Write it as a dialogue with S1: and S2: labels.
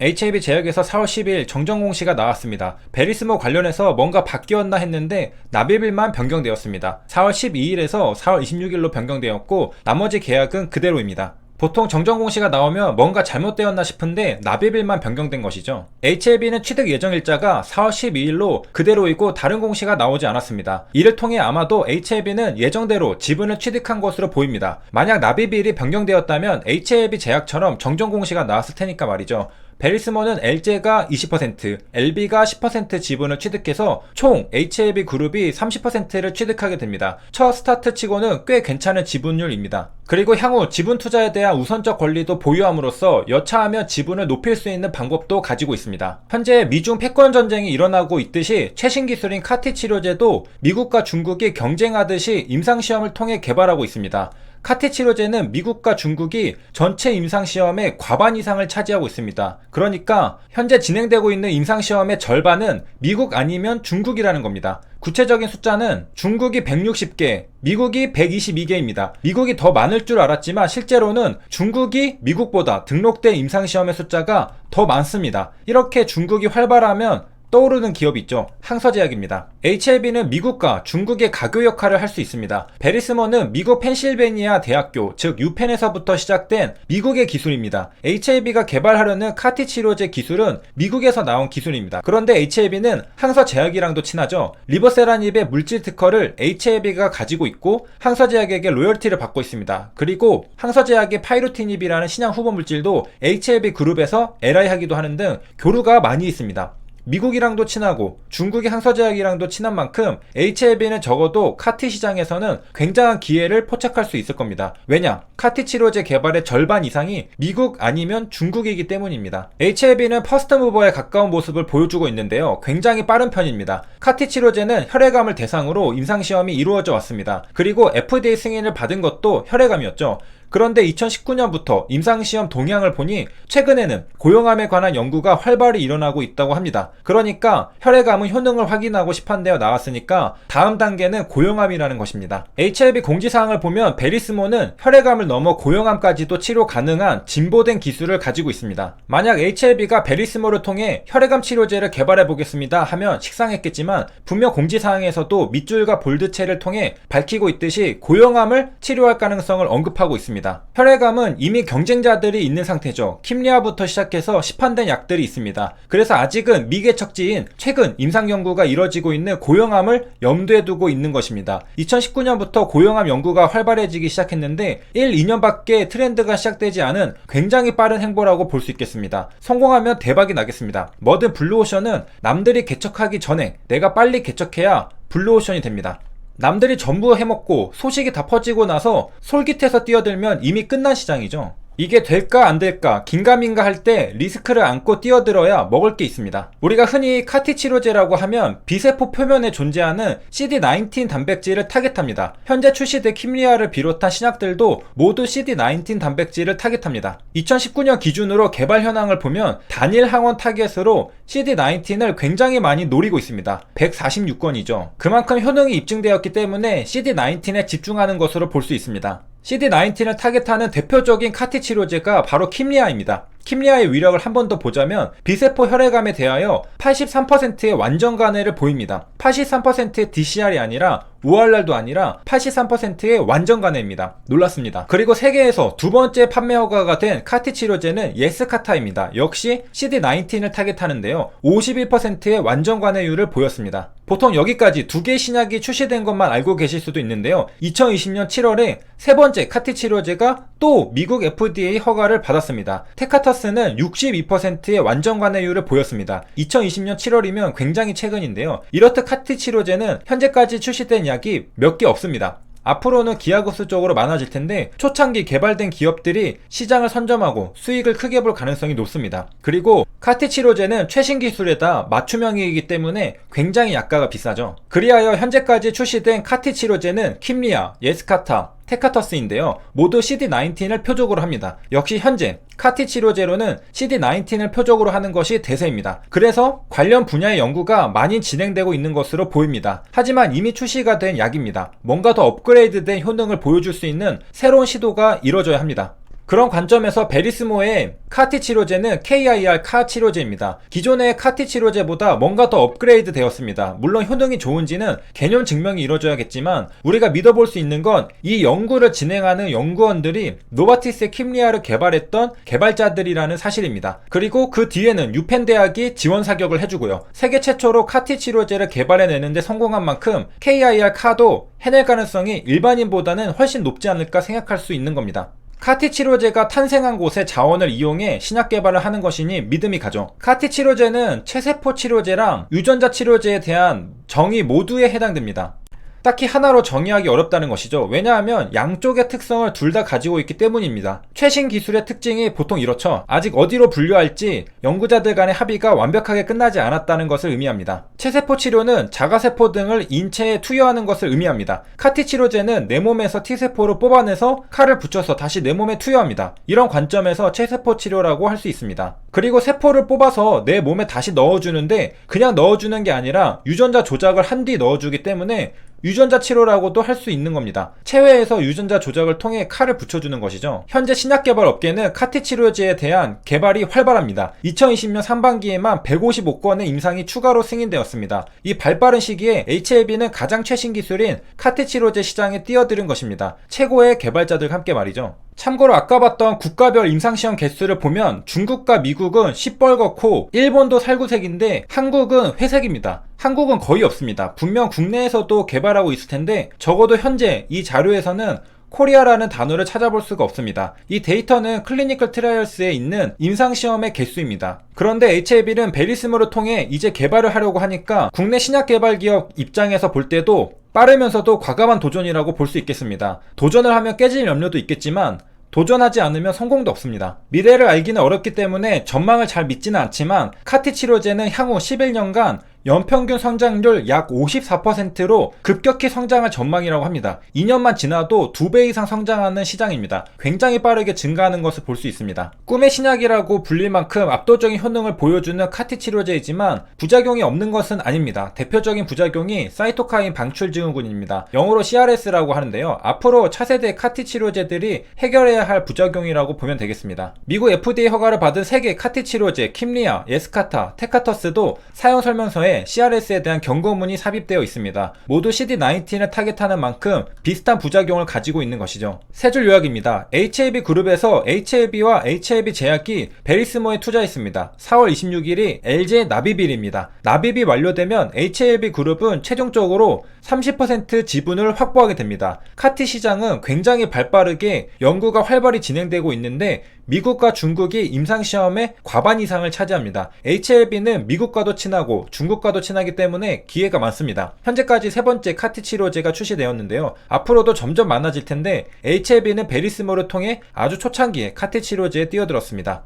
S1: HAB 제약에서 4월 10일 정정 공시가 나왔습니다. 베리스모 관련해서 뭔가 바뀌었나 했는데 납입일만 변경되었습니다. 4월 12일에서 4월 26일로 변경되었고 나머지 계약은 그대로입니다. 보통 정정 공시가 나오면 뭔가 잘못되었나 싶은데 납입일만 변경된 것이죠. HAB는 취득 예정 일자가 4월 12일로 그대로이고 다른 공시가 나오지 않았습니다. 이를 통해 아마도 HAB는 예정대로 지분을 취득한 것으로 보입니다. 만약 납입일이 변경되었다면 HAB 제약처럼 정정 공시가 나왔을 테니까 말이죠. 베리스모는 LG가 20%, LB가 10% 지분을 취득해서 총 HAB 그룹이 30%를 취득하게 됩니다. 첫 스타트 치고는 꽤 괜찮은 지분율입니다. 그리고 향후 지분 투자에 대한 우선적 권리도 보유함으로써 여차하면 지분을 높일 수 있는 방법도 가지고 있습니다. 현재 미중 패권 전쟁이 일어나고 있듯이 최신 기술인 카티 치료제도 미국과 중국이 경쟁하듯이 임상시험을 통해 개발하고 있습니다. 카티 치료제는 미국과 중국이 전체 임상시험의 과반 이상을 차지하고 있습니다. 그러니까 현재 진행되고 있는 임상시험의 절반은 미국 아니면 중국이라는 겁니다. 구체적인 숫자는 중국이 160개, 미국이 122개입니다. 미국이 더 많을 줄 알았지만 실제로는 중국이 미국보다 등록된 임상시험의 숫자가 더 많습니다. 이렇게 중국이 활발하면 떠오르는 기업이 있죠. 항서제약입니다. HAB는 미국과 중국의 가교 역할을 할 수 있습니다. 베리스모는 미국 펜실베니아 대학교, 즉 유펜에서부터 시작된 미국의 기술입니다. HAB가 개발하려는 카티 치료제 기술은 미국에서 나온 기술입니다. 그런데 HAB는 항서제약이랑도 친하죠. 리버세라닙의 물질 특허를 HAB가 가지고 있고 항서제약에게 로열티를 받고 있습니다. 그리고 항서제약의 파이루티닙이라는 신약 후보 물질도 HAB 그룹에서 LI하기도 하는 등 교류가 많이 있습니다. 미국이랑도 친하고 중국의 항서제약이랑도 친한 만큼 HAB는 적어도 카티 시장에서는 굉장한 기회를 포착할 수 있을 겁니다. 왜냐? 카티 치료제 개발의 절반 이상이 미국 아니면 중국이기 때문입니다. HAB는 퍼스트 무버에 가까운 모습을 보여주고 있는데요. 굉장히 빠른 편입니다. 카티 치료제는 혈액암을 대상으로 임상시험이 이루어져 왔습니다. 그리고 FDA 승인을 받은 것도 혈액암이었죠. 그런데 2019년부터 임상시험 동향을 보니 최근에는 고용암에 관한 연구가 활발히 일어나고 있다고 합니다. 그러니까 혈액암은 효능을 확인하고 시판되어 나왔으니까 다음 단계는 고용암이라는 것입니다. HAB 공지사항을 보면 베리스모는 혈액암을 넘어 고용암까지도 치료 가능한 진보된 기술을 가지고 있습니다. 만약 HAB가 베리스모를 통해 혈액암 치료제를 개발해 보겠습니다 하면 식상했겠지만 분명 공지사항에서도 밑줄과 볼드체를 통해 밝히고 있듯이 고용암을 치료할 가능성을 언급하고 있습니다. 혈액암은 이미 경쟁자들이 있는 상태죠. 킴리아부터 시작해서 시판된 약들이 있습니다. 그래서 아직은 미개척지인 최근 임상 연구가 이뤄지고 있는 고용암을 염두에 두고 있는 것입니다. 2019년부터 고용암 연구가 활발해지기 시작했는데 1, 2년밖에 트렌드가 시작되지 않은 굉장히 빠른 행보라고 볼 수 있겠습니다. 성공하면 대박이 나겠습니다. 뭐든 블루오션은 남들이 개척하기 전에 내가 빨리 개척해야 블루오션이 됩니다. 남들이 전부 해먹고 소식이 다 퍼지고 나서 솔깃해서 뛰어들면 이미 끝난 시장이죠. 이게 될까 안 될까 긴가민가 할 때 리스크를 안고 뛰어들어야 먹을 게 있습니다. 우리가 흔히 카티 치료제라고 하면 비세포 표면에 존재하는 CD19 단백질을 타겟합니다. 현재 출시된 킴리아를 비롯한 신약들도 모두 CD19 단백질을 타겟합니다. 2019년 기준으로 개발 현황을 보면 단일 항원 타겟으로 CD19을 굉장히 많이 노리고 있습니다. 146건이죠. 그만큼 효능이 입증되었기 때문에 CD19에 집중하는 것으로 볼 수 있습니다. CD19을 타겟하는 대표적인 카티 치료제가 바로 킴리아입니다. 킴리아의 위력을 한 번 더 보자면 비세포 혈액암에 대하여 83%의 완전 간해를 보입니다. 83%의 DCR이 아니라 ORR도 아니라 83%의 완전 간해입니다. 놀랐습니다. 그리고 세계에서 두 번째 판매 허가가 된 카티 치료제는 예스카타입니다. 역시 CD19을 타겟하는데요. 51%의 완전 간해율을 보였습니다. 보통 여기까지 두 개의 신약이 출시된 것만 알고 계실 수도 있는데요. 2020년 7월에 세 번째 카티 치료제가 또 미국 FDA 허가를 받았습니다. 테카터스는 62%의 완전 관해율을 보였습니다. 2020년 7월이면 굉장히 최근인데요. 이렇듯 카티 치료제는 현재까지 출시된 약이 몇 개 없습니다. 앞으로는 기하급수 쪽으로 많아질 텐데 초창기 개발된 기업들이 시장을 선점하고 수익을 크게 볼 가능성이 높습니다. 그리고 카티 치료제는 최신 기술에다 맞춤형이기 때문에 굉장히 약가가 비싸죠. 그리하여 현재까지 출시된 카티 치료제는 킴리아, 예스카타, 테카터스인데요. 모두 CD19을 표적으로 합니다. 역시 현재 카티 치료제로는 CD19을 표적으로 하는 것이 대세입니다. 그래서 관련 분야의 연구가 많이 진행되고 있는 것으로 보입니다. 하지만 이미 출시가 된 약입니다. 뭔가 더 업그레이드된 효능을 보여줄 수 있는 새로운 시도가 이뤄져야 합니다. 그런 관점에서 베리스모의 카티 치료제는 KIR 카 치료제입니다. 기존의 카티 치료제보다 뭔가 더 업그레이드 되었습니다. 물론 효능이 좋은지는 개념 증명이 이루어져야겠지만 우리가 믿어볼 수 있는 건 이 연구를 진행하는 연구원들이 노바티스의 킴리아를 개발했던 개발자들이라는 사실입니다. 그리고 그 뒤에는 유펜 대학이 지원 사격을 해주고요. 세계 최초로 카티 치료제를 개발해내는데 성공한 만큼 KIR 카도 해낼 가능성이 일반인보다는 훨씬 높지 않을까 생각할 수 있는 겁니다. 카티 치료제가 탄생한 곳의 자원을 이용해 신약 개발을 하는 것이니 믿음이 가죠. 카티 치료제는 체세포 치료제랑 유전자 치료제에 대한 정의 모두에 해당됩니다. 딱히 하나로 정의하기 어렵다는 것이죠. 왜냐하면 양쪽의 특성을 둘 다 가지고 있기 때문입니다. 최신 기술의 특징이 보통 이렇죠. 아직 어디로 분류할지 연구자들 간의 합의가 완벽하게 끝나지 않았다는 것을 의미합니다. 체세포 치료는 자가세포 등을 인체에 투여하는 것을 의미합니다. 카티 치료제는 내 몸에서 T세포를 뽑아내서 칼을 붙여서 다시 내 몸에 투여합니다. 이런 관점에서 체세포 치료라고 할 수 있습니다. 그리고 세포를 뽑아서 내 몸에 다시 넣어주는데 그냥 넣어주는 게 아니라 유전자 조작을 한 뒤 넣어주기 때문에 유전자 치료라고도 할 수 있는 겁니다. 체외에서 유전자 조작을 통해 칼을 붙여주는 것이죠. 현재 신약 개발 업계는 카티 치료제에 대한 개발이 활발합니다. 2020년 상반기에만 155건의 임상이 추가로 승인되었습니다. 이 발빠른 시기에 HLB는 가장 최신 기술인 카티 치료제 시장에 뛰어드는 것입니다. 최고의 개발자들과 함께 말이죠. 참고로 아까 봤던 국가별 임상시험 개수를 보면 중국과 미국은 시뻘겋고 일본도 살구색인데 한국은 회색입니다. 한국은 거의 없습니다. 분명 국내에서도 개발하고 있을 텐데 적어도 현재 이 자료에서는 코리아라는 단어를 찾아볼 수가 없습니다. 이 데이터는 클리니컬 트라이얼스에 있는 임상시험의 개수입니다. 그런데 HLB는 베리스모를 통해 이제 개발을 하려고 하니까 국내 신약 개발 기업 입장에서 볼 때도 빠르면서도 과감한 도전이라고 볼 수 있겠습니다. 도전을 하면 깨질 염려도 있겠지만 도전하지 않으면 성공도 없습니다. 미래를 알기는 어렵기 때문에 전망을 잘 믿지는 않지만 카티 치료제는 향후 11년간 연평균 성장률 약 54%로 급격히 성장할 전망이라고 합니다. 2년만 지나도 2배 이상 성장하는 시장입니다. 굉장히 빠르게 증가하는 것을 볼 수 있습니다. 꿈의 신약이라고 불릴 만큼 압도적인 효능을 보여주는 카티 치료제이지만 부작용이 없는 것은 아닙니다. 대표적인 부작용이 사이토카인 방출 증후군입니다. 영어로 CRS라고 하는데요. 앞으로 차세대 카티 치료제들이 해결해야 할 부작용이라고 보면 되겠습니다. 미국 FDA 허가를 받은 세계 카티 치료제 킴리아, 예스카타, 테카터스도 사용 설명서에 CRS에 대한 경고문이 삽입되어 있습니다. 모두 CD19을 타겟하는 만큼 비슷한 부작용을 가지고 있는 것이죠. 세 줄 요약입니다. HLB 그룹에서 HLB와 HLB 제약이 베리스모에 투자했습니다. 4월 26일이 LG 나비빌입니다. 나비빌 완료되면 HLB 그룹은 최종적으로 30% 지분을 확보하게 됩니다. 카티 시장은 굉장히 발빠르게 연구가 활발히 진행되고 있는데 미국과 중국이 임상시험의 과반 이상을 차지합니다. HLB는 미국과도 친하고 중국과도 친하기 때문에 기회가 많습니다. 현재까지 세 번째 카티 치료제가 출시되었는데요. 앞으로도 점점 많아질 텐데 HLB는 베리스모를 통해 아주 초창기에 카티 치료제에 뛰어들었습니다.